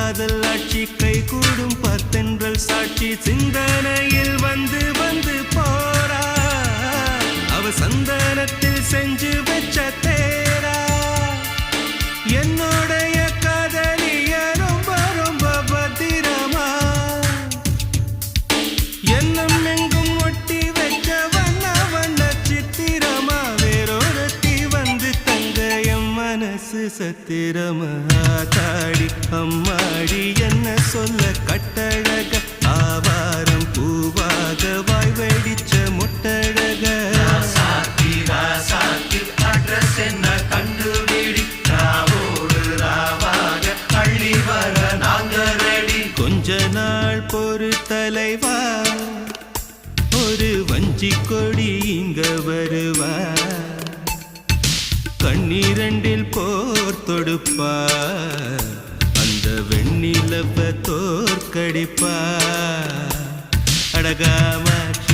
காதல் ஆட்சி கை கூடும் பத்தென்றல் சாட்சி சிந்தனையில் வந்து வந்து போறா அவ சந்தனத்தில் செஞ்சு வச்ச தேரா என்னோடைய காதலிய ரொம்ப ரொம்ப பத்திரமா என்னும் எங்கும் ஒட்டி வச்ச வண்ண வண்ண சித்திரமா வேறொருத்தி வந்து தங்க என் மனசு சத்திரமா தாடி அம்மாடி என்ன சொல்ல கட்டழக ஆவாரம் பூவாக வாய் வெடிச்ச முட்டழக அட்ரஸ் என்ன கண்டுபிடி ராவோடு ராவாக அள்ளி வர நாங்க ரெடி கொஞ்ச நாள் பொறு தலைவா ஒரு வஞ்சி கொடி இங்க வருவா கண்ணீரண்டில் போர் தொடுப்பா அந்த வெண்ணிலவ தோற்கடிப்பா அடகாமாட்சி